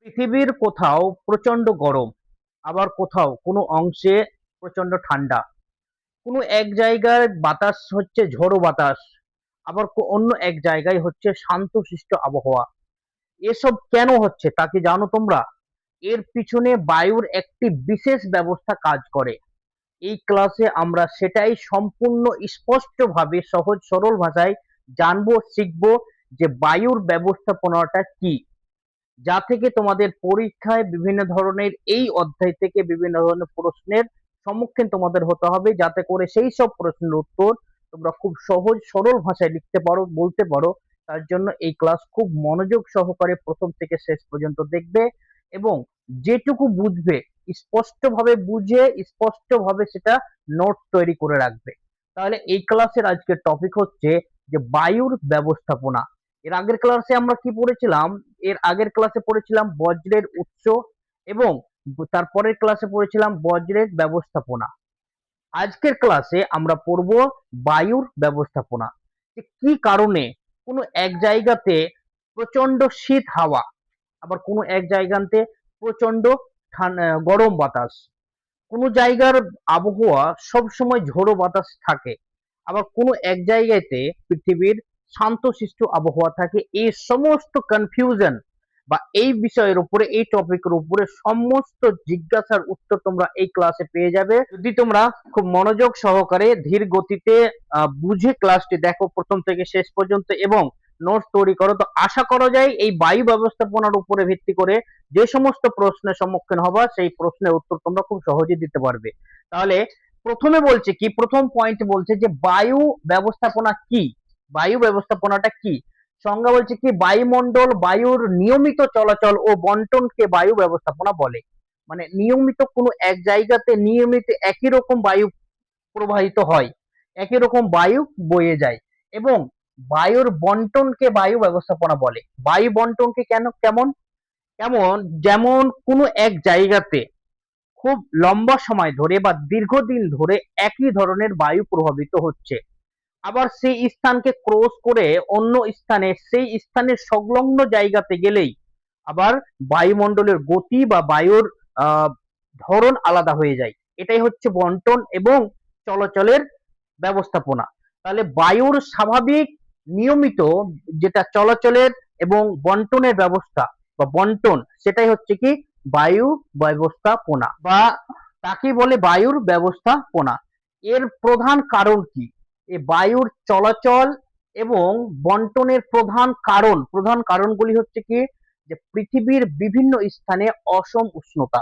পৃথিবীর কোথাও প্রচন্ড গরম, আবার কোথাও কোনো অংশে প্রচন্ড ঠান্ডা। কোনো এক জায়গায় বাতাস হচ্ছে ঝোড়ো বাতাস, আবার অন্য এক জায়গায় হচ্ছে শান্তশিষ্ট আবহাওয়া। এসব কেন হচ্ছে তা কি জানো তোমরা? এর পিছনে বায়ুর একটি বিশেষ ব্যবস্থা কাজ করে। এই ক্লাসে আমরা সেটাই সম্পূর্ণ স্পষ্টভাবে সহজ সরল ভাষায় জানবো, শিখবো যে বায়ুর ব্যবস্থাপনাটা কি, যা থেকে তোমাদের পরীক্ষায় বিভিন্ন ধরনের এই অধ্যায় থেকে বিভিন্ন ধরনের প্রশ্নের সম্মুখীন তোমাদের হতে হবে, যাতে করে সেই সব প্রশ্নের উত্তর তোমরা খুব সহজ সরল ভাষায় লিখতে পারো, বলতে পারো। তার জন্য এই ক্লাস খুব মনোযোগ সহকারে প্রথম থেকে শেষ পর্যন্ত দেখবে এবং যেটুকু বুঝবে স্পষ্টভাবে বুঝে স্পষ্টভাবে সেটা নোট তৈরি করে রাখবে। তাহলে এই ক্লাসের আজকের টপিক হচ্ছে যে বায়ুর ব্যবস্থাপনা। এর আগের ক্লাসে আমরা কি পড়েছিলাম? এর আগের ক্লাসে পড়েছিলাম বজ্রের উৎস এবং তারপরের ক্লাসে পড়েছিলাম বজ্রের ব্যবস্থাপনা। আজকের ক্লাসে আমরা পড়ব বায়ুর ব্যবস্থাপনা। যে কি কারণে কোনো এক জায়গাতে প্রচন্ড শীত হাওয়া, আবার কোনো এক জায়গাতে প্রচন্ড গরম বাতাস, কোনো জায়গার আবহাওয়া সবসময় ঝোড়ো বাতাস থাকে, আবার কোনো এক জায়গাতে পৃথিবীর শান্তশিষ্ট আবহাওয়া থাকে। এই সমস্ত কনফিউশন বা এই বিষয়ের উপরে, এই টপিকের উপরে সমস্ত জিজ্ঞাসার উত্তর তোমরা এই ক্লাসে পেয়ে যাবে, যদি তোমরা খুব মনোযোগ সহকারে ধীর গতিতে বুঝে ক্লাসটি দেখো প্রথম থেকে শেষ পর্যন্ত এবং নোটস তৈরি করো। তো আশা করা যায় এই বায়ু ব্যবস্থাপনার উপরে ভিত্তি করে যে সমস্ত প্রশ্নের সম্মুখীন হবা সেই প্রশ্নের উত্তর তোমরা খুব সহজেই দিতে পারবে। তাহলে প্রথমে বলছে কি, প্রথম পয়েন্ট বলছে যে বায়ু ব্যবস্থাপনা কি, বায়ু ব্যবস্থাপনাটা কি। সংজ্ঞা বলছে কি, বায়ুমণ্ডল বায়ুর নিয়মিত চলাচল ও বন্টনকে বায়ু ব্যবস্থাপনা বলে। মানে নিয়মিত কোনো এক জায়গাতে নিয়মিত একই রকম বায়ু প্রবাহিত হয়, একই রকম বায়ু বয়ে যায় এবং বায়ুর বন্টনকে বায়ু ব্যবস্থাপনা বলে। বায়ু বন্টনকে কেন কেমন কেমন যেমন কোনো এক জায়গাতে খুব লম্বা সময় ধরে বা দীর্ঘদিন ধরে একই ধরনের বায়ু প্রভাবিত হচ্ছে, আবার সেই স্থানকে ক্রস করে অন্য স্থানে সেই স্থানের সংলগ্ন জায়গাতে গেলেই আবার বায়ুমণ্ডলের গতি বা বায়ুর আহ, ধরন আলাদা হয়ে যায়। এটাই হচ্ছে বন্টন এবং চলাচলের ব্যবস্থাপনা। তাহলে বায়ুর স্বাভাবিক নিয়মিত যেটা চলাচলের এবং বন্টনের ব্যবস্থা বা বন্টন, সেটাই হচ্ছে কি বায়ু ব্যবস্থাপনা বা তাকে বলে বায়ুর ব্যবস্থাপনা। এর প্রধান কারণ কি? এই বায়ুর চলাচল এবং বন্টনের প্রধান কারণগুলি হচ্ছে কি, যে পৃথিবীর বিভিন্ন স্থানে অসম উষ্ণতা,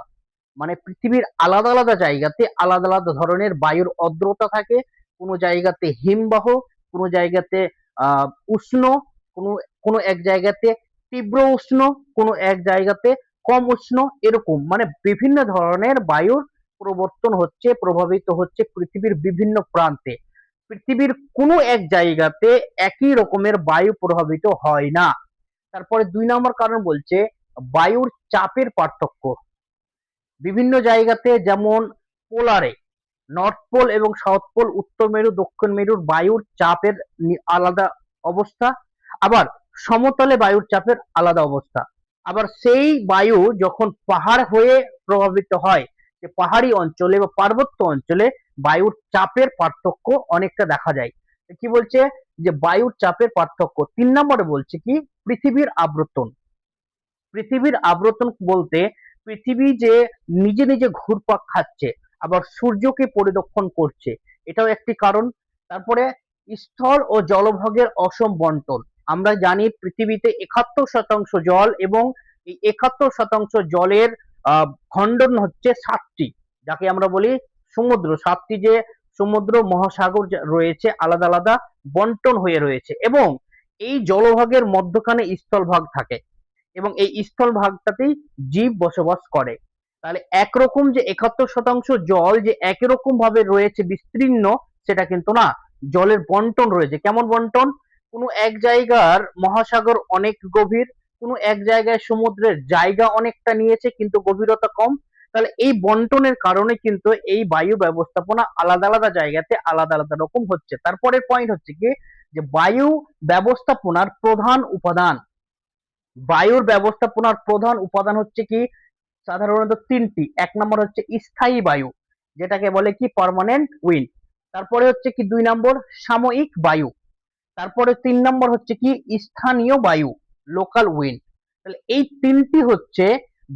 মানে পৃথিবীর আলাদা আলাদা জায়গাতে আলাদা আলাদা ধরনের বায়ুর আর্দ্রতা থাকে। কোনো জায়গাতে হিমবাহ, কোনো জায়গাতে আহ উষ্ণ, কোনো কোনো এক জায়গাতে তীব্র উষ্ণ, কোনো এক জায়গাতে কম উষ্ণ, এরকম মানে বিভিন্ন ধরনের বায়ুর প্রভাবিত হচ্ছে পৃথিবীর বিভিন্ন প্রান্তে। পৃথিবীর কোনো এক জায়গাতে একই রকমের বায়ু প্রভাবিত হয় না। তারপরে 2 নম্বর কারণ বলছে বায়ুর চাপের পার্থক্য। বিভিন্ন জায়গাতে যেমন পোলারে, নর্থ পোল এবং সাউথ পোল, উত্তর মেরু দক্ষিণ মেরুর বায়ুর চাপের আলাদা অবস্থা, আবার সমতলে বায়ুর চাপের আলাদা অবস্থা। আবার সেই বায়ু যখন পাহাড় হয়ে প্রভাবিত হয়, যে পাহাড়ি অঞ্চলে বা পার্বত্য অঞ্চলে বায়ুর চাপের পার্থক্য অনেকটা দেখা যায়। কি বলছে? যে বায়ুর চাপের পার্থক্য। 3 নম্বরে বলছে কি, পৃথিবীর আবর্তন। পৃথিবীর আবর্তন বলতে পৃথিবী যে নিজে নিজে ঘুরপাক খাচ্ছে, আবার সূর্যকে পরিদক্ষণ করছে, এটাও একটি কারণ। তারপরে স্থল ও জলভাগের অসম বন্টন। আমরা জানি পৃথিবীতে 71% জল এবং এই 71% জলের খণ্ডন হচ্ছে 7টি, যাকে আমরা বলি সমুদ্র। 7টি যে সমুদ্র মহাসাগর রয়েছে আলাদা আলাদা বন্টন হয়ে রয়েছে এবং এই জলভাগের মধ্যখানে স্থলভাগ থাকে এবং এই স্থল ভাগটাতেই জীব বসবাস করে। তাহলে একরকম যে 71% জল যে একই রকম ভাবে রয়েছে বিস্তীর্ণ, সেটা কিন্তু না। জলের বন্টন রয়েছে। কেমন বন্টন? কোনো এক জায়গার মহাসাগর অনেক গভীর, কোনো এক জায়গায় সমুদ্রের জায়গা অনেকটা নিয়েছে কিন্তু গভীরতা কম। তাহলে এই বন্টনের কারণে কিন্তু এই বায়ু ব্যবস্থাপনা আলাদা আলাদা জায়গাতে আলাদা আলাদা রকম হচ্ছে। তারপরের পয়েন্ট হচ্ছে কি, যে বায়ু ব্যবস্থাপনার প্রধান উপাদান। বায়ুর ব্যবস্থাপনার প্রধান উপাদান হচ্ছে কি সাধারণত তিনটি। এক নম্বর হচ্ছে স্থায়ী বায়ু, যেটাকে বলে কি পার্মানেন্ট উইন্ড। তারপরে হচ্ছে কি 2 নম্বর সাময়িক বায়ু। তারপরে 3 নম্বর হচ্ছে কি স্থানীয় বায়ু, লোকাল উইন্ড। তাহলে এই তিনটি হচ্ছে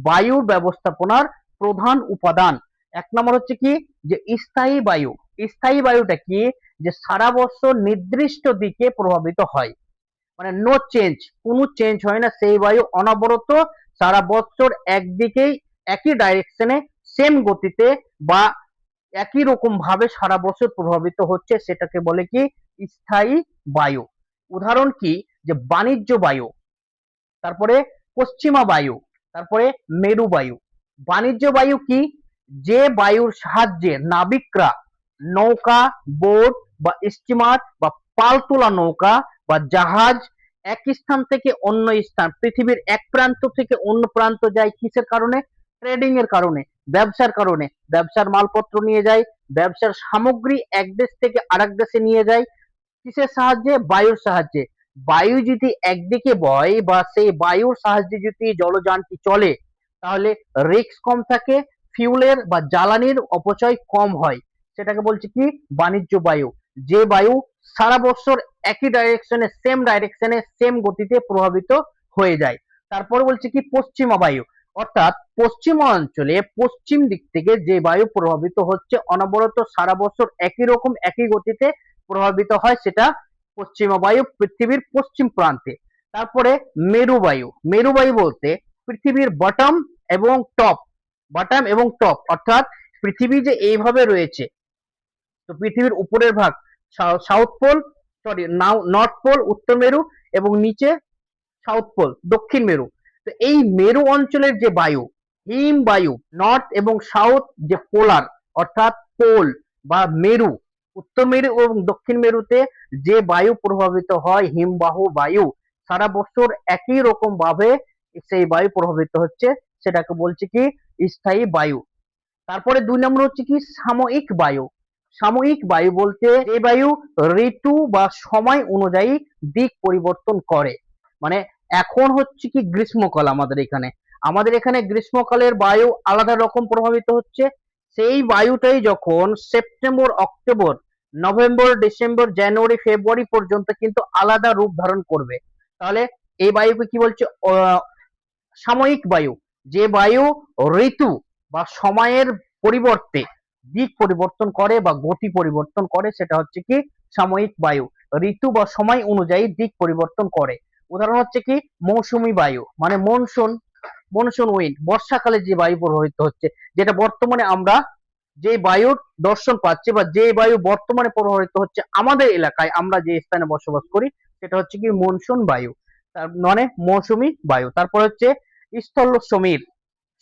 বায়ুর ব্যবস্থাপনার প্রধান উপাদান। এক নম্বর হচ্ছে কি যে স্থায়ী বায়ু। স্থায়ী বায়ুটা কি যে সারা বছর নির্দিষ্ট দিকে প্রভাবিত হয়, মানে নো চেঞ্জ, কোনো চেঞ্জ হয় না, সেই বায়ু অনবরত সারা বছর একদিকেই একই ডাইরেকশনে সেম গতিতে বা একই রকম ভাবে সারা বছর প্রভাবিত হচ্ছে, সেটাকে বলে কি স্থায়ী বায়ু। উদাহরণ কি যে বাণিজ্য বায়ু, তারপরে পশ্চিমা বায়ু, তারপরে মেরু বায়ু। বাণিজ্য বায়ু কি যে বায়ুর সাহায্যে নাবিকরা নৌকা, বোট বা স্টিমার বা পালতোলা নৌকা বা জাহাজ এক স্থান থেকে অন্য স্থান, পৃথিবীর এক প্রান্ত থেকে অন্য প্রান্ত যায় কিসের কারণে? ট্রেডিং এর কারণে, ব্যবসার কারণে, ব্যবসার মালপত্র নিয়ে যায়, ব্যবসার সামগ্রী এক দেশ থেকে আরেক দেশে নিয়ে যায় কিসের সাহায্যে? বায়ুর সাহায্যে। বায়ু যদি একদিকে বয় বা সেই বায়ুর সাহায্যে যদি জলযানটি চলে, তাহলে রিস্ক কম থাকে, ফিউলের বা জ্বালানির অপচয় কম হয়। সেটাকে বলছে কি বাণিজ্য বায়ু, যে বায়ু সারা বছর একই ডাইরেকশনে সেম গতিতে প্রভাবিত হয়ে যায়। তারপরে বলছে কি পশ্চিমা বায়ু, অর্থাৎ পশ্চিমা অঞ্চলে পশ্চিম দিক থেকে যে বায়ু প্রভাবিত হচ্ছে অনবরত সারা বছর একই রকম একই গতিতে প্রভাবিত হয়, সেটা পশ্চিমা বায়ু পৃথিবীর পশ্চিম প্রান্তে। তারপরে মেরুবায়ু। মেরুবায়ু বলতে পৃথিবীর বটম এবং টপ অর্থাৎ পৃথিবী যে এইভাবে রয়েছে, তো পৃথিবীর উপরের ভাগ south pole, sorry north pole উত্তর মেরু, এবং নিচে সাউথ পোল দক্ষিণ মেরু। তো এই মেরু অঞ্চলের যে বায়ু, হিম বায়ু, নর্থ এবং সাউথ যে পোলার অর্থাৎ পোল বা মেরু, উত্তর মেরু এবং দক্ষিণ মেরুতে যে বায়ু প্রভাবিত হয় হিমবাহ বায়ু, সারা বছর একই রকম ভাবে সেই বায়ু প্রভাবিত হচ্ছে, সেটাকে বলছে কি স্থায়ী বায়ু। তারপরে 2 নম্বর হচ্ছে কি সাময়িক বায়ু। সাময়িক বায়ু বলতে যে বায়ু ঋতু বা সময় অনুযায়ী দিক পরিবর্তন করে। মানে এখন হচ্ছে কি গ্রীষ্মকাল, আমাদের এখানে গ্রীষ্মকালের বায়ু আলাদা রকম প্রভাবিত হচ্ছে। সেই বায়ুটাই যখন সেপ্টেম্বর, অক্টোবর, নভেম্বর, ডিসেম্বর, জানুয়ারি, ফেব্রুয়ারি পর্যন্ত কিন্তু আলাদা রূপ ধারণ করবে। তাহলে এই বায়ুকে কি বলছে? সাময়িক বায়ু। যে বায়ু ঋতু বা সময়ের পরিবর্তে দিক পরিবর্তন করে বা গতি পরিবর্তন করে, সেটা হচ্ছে কি সাময়িক বায়ু। ঋতু বা সময় অনুযায়ী দিক পরিবর্তন করে। উদাহরণ হচ্ছে কি মৌসুমী বায়ু, মানে মনসুন উইন্ড, বর্ষাকালে যে বায়ু প্রবাহিত হচ্ছে, যেটা বর্তমানে আমরা যে বায়ুর দর্শন পাচ্ছি বা যে বায়ু বর্তমানে প্রবাহিত হচ্ছে আমাদের এলাকায়, আমরা যে স্থানে বসবাস করি, সেটা হচ্ছে কি মনসুন বায়ু, তার মানে মৌসুমী বায়ু। তারপর হচ্ছে স্থল সমীর,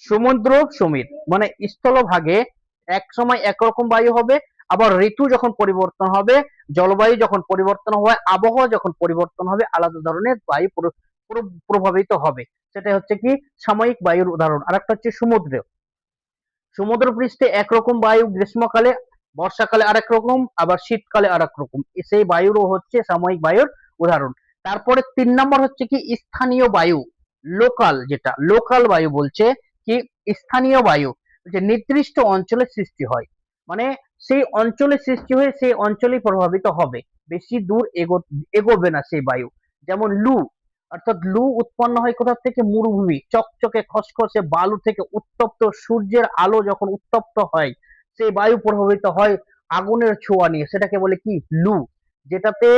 সমুদ্র সমীর, মানে স্থলভাগে এক সময় একরকম বায়ু হবে, আবার ঋতু যখন পরিবর্তন হবে, জলবায়ু যখন পরিবর্তন হবে, আবহাওয়া যখন পরিবর্তন হবে, আলাদা ধরনের বায়ু প্রভাবিত হবে। সেটা হচ্ছে কি সাময়িক বায়ুর উদাহরণ। আরেকটা হচ্ছে সমুদ্র। সমুদ্রপৃষ্ঠে একরকম বায়ু গ্রীষ্মকালে, বর্ষাকালে আরেক রকম, আবার শীতকালে আরেক রকম, সেই বায়ুরও হচ্ছে সাময়িক বায়ুর উদাহরণ। তারপরে 3 নম্বর হচ্ছে কি স্থানীয় বায়ু, লোকাল, যেটা লোকাল বায়ু বলছে কি স্থানীয় বায়ু যে নির্দিষ্ট অঞ্চলে সৃষ্টি হয়, মানে সেই অঞ্চলে সৃষ্টি হয়ে সেই অঞ্চলেই প্রভাবিত হবে, বেশি দূর এগোবে না সেই বায়ু। যেমন লু, অর্থাৎ লু উৎপন্ন হয় কোথা থেকে? মরুভূমি, চকচকে খসখসে বালু থেকে উত্তপ্ত সূর্যের আলো যখন উত্তপ্ত হয়, সেই বায়ু প্রভাবিত হয় আগুনের ছোঁয়া নিয়ে, সেটাকে বলে কি লু। যেটাতে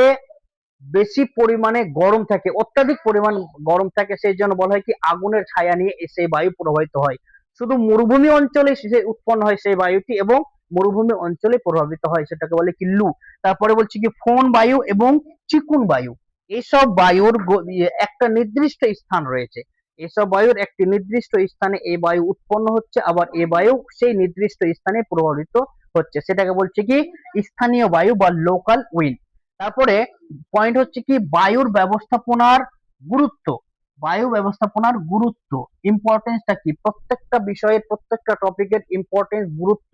বেশি পরিমাণে গরম থাকে, অত্যাধিক পরিমাণ গরম থাকে, সেই জন্য বলা হয় কি আগুনের ছায়া নিয়ে সেই বায়ু প্রবাহিত হয়। শুধু মরুভূমি অঞ্চলে উৎপন্ন হয় সেই বায়ুটি, এবং মরুভূমি অঞ্চলে প্রভাবিত হয়, সেটাকে বলে কি লু। তারপরে বলছি কি ফোন বায়ু এবং চিকুন বায়ু। এইসব বায়ুর একটা নির্দিষ্ট স্থান রয়েছে, এসব বায়ুর একটি নির্দিষ্ট স্থানে এই বায়ু উৎপন্ন হচ্ছে, আবার এই বায়ু সেই নির্দিষ্ট স্থানে প্রভাবিত হচ্ছে, সেটাকে বলছে কি স্থানীয় বায়ু বা লোকাল উইন্ড। তারপরে পয়েন্ট হচ্ছে কি বায়ুর ব্যবস্থাপনার গুরুত্ব। বায়ু ব্যবস্থাপনার গুরুত্ব, ইম্পর্টেন্সটা কি? প্রত্যেকটা বিষয়ের প্রত্যেকটা টপিকের ইম্পর্টেন্স গুরুত্ব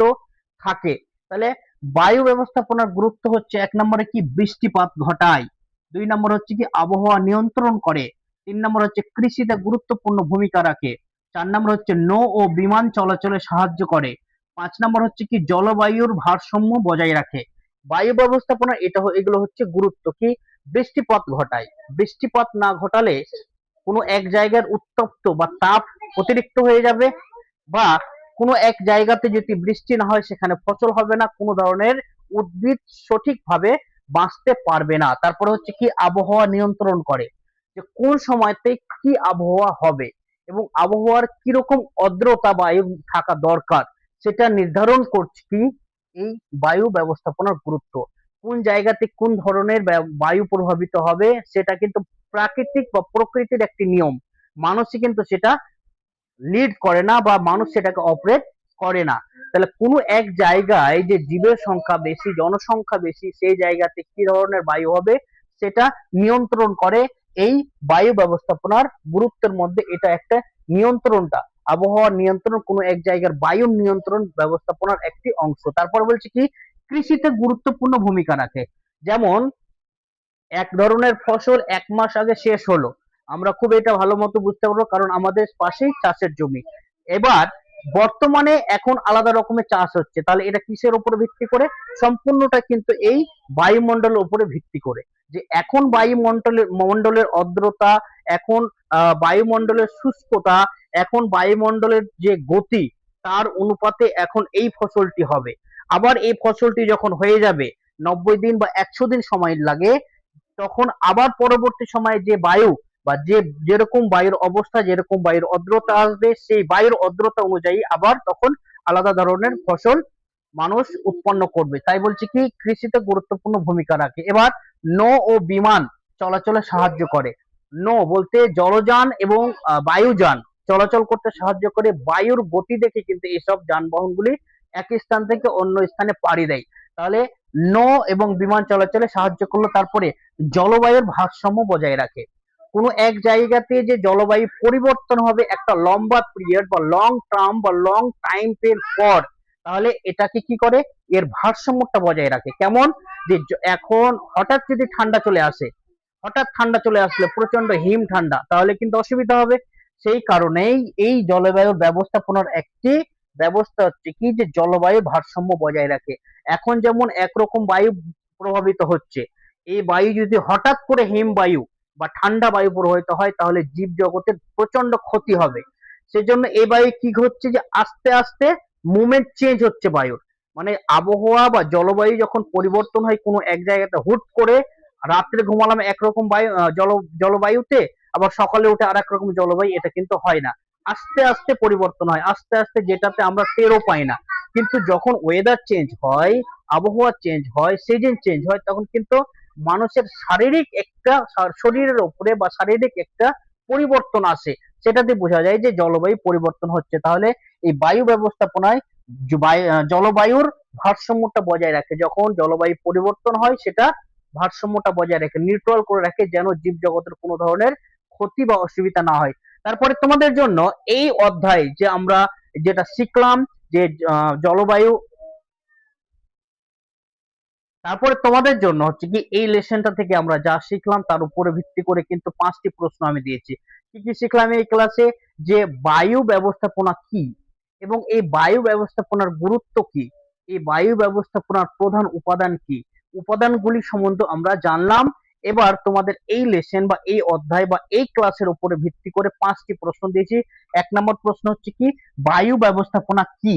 থাকে। তাহলে বায়ু ব্যবস্থাপনার গুরুত্ব হচ্ছে 1 নম্বরে কি বৃষ্টিপাত ঘটায়, 2 নম্বর হচ্ছে কি আবহাওয়া নিয়ন্ত্রণ করে, নম্বর হচ্ছে কৃষিতে গুরুত্বপূর্ণ ভূমিকা রাখে। 4 নম্বর হচ্ছে নৌ ও বিমান চলাচলে সাহায্য করে। 5 নম্বর হচ্ছে কি জলবায়ুর ভারসাম্য বজায় রাখে। বায়ু ব্যবস্থাপনা এগুলো হচ্ছে গুরুত্ব কি বৃষ্টিপাত ঘটায়। বৃষ্টিপাত না ঘটালে কোনো এক জায়গার উত্তপ্ত বা তাপ অতিরিক্ত হয়ে যাবে, বা কোনো এক জায়গাতে যদি বৃষ্টি না হয় সেখানে ফসল হবে না, কোনো ধরনের উদ্ভিদ সঠিকভাবে বাঁচতে পারবে না। তারপরে হচ্ছে কি আবহাওয়া নিয়ন্ত্রণ করে, যে কোন সময়তে কি আবহাওয়া হবে এবং আবহাওয়ার কিরকম আর্দ্রতা বায়ু থাকা দরকার সেটা নির্ধারণ করছে কি এই বায়ু ব্যবস্থাপনার গুরুত্ব। কোন জায়গাতে কোন ধরনের বায়ু প্রভাবিত হবে সেটা কিন্তু প্রাকৃতিক বা প্রকৃতির একটি নিয়ম। মানুষই কিন্তু সেটা লিড করে না বা মানুষ সেটাকে অপারেট করে না। তাহলে কোনো এক জায়গায় যে জীবের সংখ্যা বেশি, জনসংখ্যা বেশি, সেই জায়গাতে কি ধরনের বায়ু হবে সেটা নিয়ন্ত্রণ করে এই বায়ু ব্যবস্থাপনার গুরুত্বের মধ্যে এটা একটা নিয়ন্ত্রণটা, আবহাওয়ার নিয়ন্ত্রণ কোনো এক জায়গার বায়ুর নিয়ন্ত্রণ ব্যবস্থাপনার একটি অংশ। তারপর বলছে কি কৃষিতে গুরুত্বপূর্ণ ভূমিকা রাখে। যেমন এক ধরনের ফসল 1 মাস আগে শেষ হলো, আমরা খুব এটা ভালো মতো বুঝতে পারবো কারণ আমাদের পাশেই চাষের জমি। এবার বর্তমানে এখন আলাদা রকমের চাষ হচ্ছে, তাহলে এটা কিসের উপর ভিত্তি করে? সম্পূর্ণটা কিন্তু এই বায়ুমণ্ডলের উপরে ভিত্তি করে, যে এখন বায়ুমণ্ডলের আর্দ্রতা, এখন বায়ুমণ্ডলের শুষ্কতা, এখন বায়ুমণ্ডলের যে গতি, তার অনুপাতে এখন এই ফসলটি হবে। আবার এই ফসলটি যখন হয়ে যাবে 90 দিন বা 100 দিন সময় লাগে, তখন আবার পরবর্তী সময়ে যে বায়ু বা যেরকম বায়ুর অবস্থা, যেরকম বায়ুর আর্দ্রতা আসবে, সেই বায়ুর আর্দ্রতা অনুযায়ী আবার তখন আলাদা ধরনের ফসল মানুষ উৎপন্ন করবে। তাই বলছি কি কৃষিতে গুরুত্বপূর্ণ ভূমিকা রাখে। এবার নৌ ও বিমান চলাচলে সাহায্য করে। নৌ বলতে জলযান এবং বায়ুযান চলাচল করতে সাহায্য করে। বায়ুর গতি দেখে কিন্তু এইসব যানবাহনগুলি এক স্থান থেকে অন্য স্থানে পাড়ি দেয়। তাহলে নৌ এবং বিমান চলাচলে সাহায্য করলো। তারপরে জলবায়ুর ভারসাম্য বজায় রাখে। কোনো এক জায়গাতে যে জলবায়ু পরিবর্তন হবে একটা লম্বা পিরিয়ড বা লং টার্ম বা লং টাইম এর পর, তাহলে এটাকে কি করে এর ভারসাম্যটা বজায় রাখে। কেমন? যে এখন হঠাৎ যদি ঠান্ডা চলে আসে, হঠাৎ ঠান্ডা চলে আসলে প্রচন্ড হিম ঠান্ডা, তাহলে কিন্তু অসুবিধা হবে। সেই কারণেই এই জলবায়ু ব্যবস্থাপনার একটি ব্যবস্থা হচ্ছে কি যে জলবায়ু ভারসাম্য বজায় রাখে। এখন যেমন একরকম বায়ু প্রভাবিত হচ্ছে, এই বায়ু যদি হঠাৎ করে হিম বায়ু বা ঠান্ডা বায়ু প্রবাহিত হয় তাহলে জীব জগতের প্রচন্ড ক্ষতি হবে। সেজন্য এই বায়ু কি হচ্ছে যে আস্তে আস্তে মুভমেন্ট চেঞ্জ হচ্ছে বায়ুর, মানে আবহাওয়া বা জলবায়ু যখন পরিবর্তন হয় কোনো এক জায়গাতে, হুট করে রাত্রে ঘুমালাম একরকম জলবায়ুতে, আবার সকালে উঠে আর এক রকম জলবায়ু, এটা কিন্তু হয় না। আস্তে আস্তে পরিবর্তন হয়, আস্তে আস্তে, যেটাতে আমরা টেরও পাই না। কিন্তু যখন ওয়েদার চেঞ্জ হয়, আবহাওয়া চেঞ্জ হয়, সিজন চেঞ্জ হয়, তখন কিন্তু মানুষের শারীরিক একটা শরীরের উপরে বা শারীরিক একটা পরিবর্তন আসে, সেটাতে বোঝা যায় যে জলবায়ু পরিবর্তন হচ্ছে। তাহলে এই বায়ু ব্যবস্থাপনায় জলবায়ুর ভারসাম্যটা বজায় রাখে। যখন জলবায়ু পরিবর্তন হয় সেটা ভারসাম্যটা বজায় রাখে, নিউট্রাল করে রাখে, যেন জীবজগতের কোনো ধরনের ক্ষতি বা অসুবিধা না হয়। তারপরে তোমাদের জন্য এই অধ্যায় যে আমরা যেটা শিখলাম যে জলবায়ু, তারপরে তোমাদের জন্য হচ্ছে কি এই লেসনটা থেকে আমরা যা শিখলাম তার উপরে ভিত্তি করে কিন্তু 5টি প্রশ্ন আমি দিয়েছি। কি কি শিখলাম এই ক্লাসে? যে বায়ু ব্যবস্থাপনা কি এবং এই বায়ু ব্যবস্থাপনার গুরুত্ব কি, এই বায়ু ব্যবস্থাপনার প্রধান উপাদান কি, উপাদানগুলি সম্বন্ধে আমরা জানলাম। এবার তোমাদের এই লেসন বা এই অধ্যায় বা এই ক্লাসের উপরে ভিত্তি করে 5টি প্রশ্ন দিয়েছি। 1 নম্বর প্রশ্ন হচ্ছে কি বায়ু ব্যবস্থাপনা কি।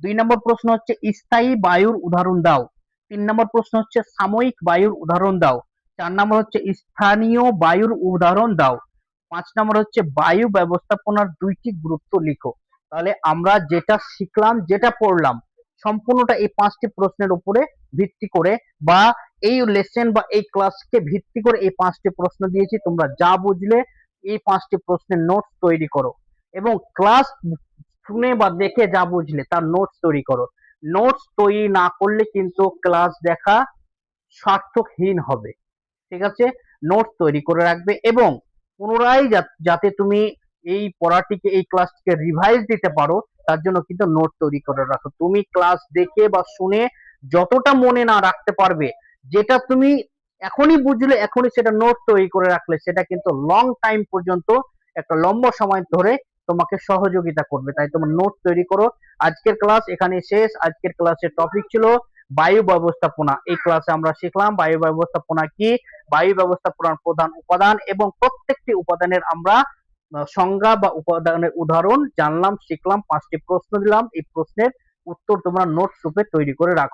2 নম্বর প্রশ্ন হচ্ছে স্থায়ী বায়ুর উদাহরণ দাও। 3 নম্বর প্রশ্ন হচ্ছে সাময়িক বায়ুর উদাহরণ দাও। 4 নম্বর হচ্ছে স্থানীয় বায়ুর উদাহরণ দাও। 5 নম্বর হচ্ছে বায়ু ব্যবস্থাপনার 2টি গুরুত্ব লিখো। তাহলে আমরা যেটা শিখলাম, যেটা পড়লাম, সম্পূর্ণটা এই 5টি প্রশ্নের উপরে ভিত্তি করে বা এই লেসন বা এই ক্লাসকে ভিত্তি করে এই 5টি প্রশ্ন দিয়েছি। তোমরা যা বুঝলে এই 5টি প্রশ্নের নোটস তৈরি করো এবং ক্লাস শুনে বা দেখে যা বুঝলে তার নোটস তৈরি করো। নোটস তৈরি না করলে কিন্তু ক্লাস দেখা সার্থকহীন হবে। ঠিক আছে? নোটস তৈরি করে রাখবে এবং পুনরায় যাতে তুমি এই পড়াটিকে, এই ক্লাসটিকে রিভাইজ দিতে পারো, তার জন্য কিন্তু নোট তৈরি করে রাখো। তুমি ক্লাস দেখে বা শুনে যতটা মনে না রাখতে পারবে, যেটা তুমি এখনই বুঝলে এখনই সেটা নোট তৈরি করে রাখলে সেটা কিন্তু লং টাইম পর্যন্ত একটা লম্বা সময় ধরে তোমাকে সহযোগিতা করবে। তাই তোমার নোট তৈরি করো। আজকের ক্লাস এখানে শেষ। আজকের ক্লাসের টপিক ছিল বায়ু ব্যবস্থাপনা। এই ক্লাসে আমরা শিখলাম বায়ু ব্যবস্থাপনা কি, বায়ু ব্যবস্থাপনার প্রধান উপাদান এবং প্রত্যেকটি উপাদানের আমরা সংজ্ঞা বা উপাদানের উদাহরণ জানলাম, শিখলাম, 5টি প্রশ্ন দিলাম। এই প্রশ্নের উত্তর তোমরা নোটস রূপে তৈরি করে রাখো।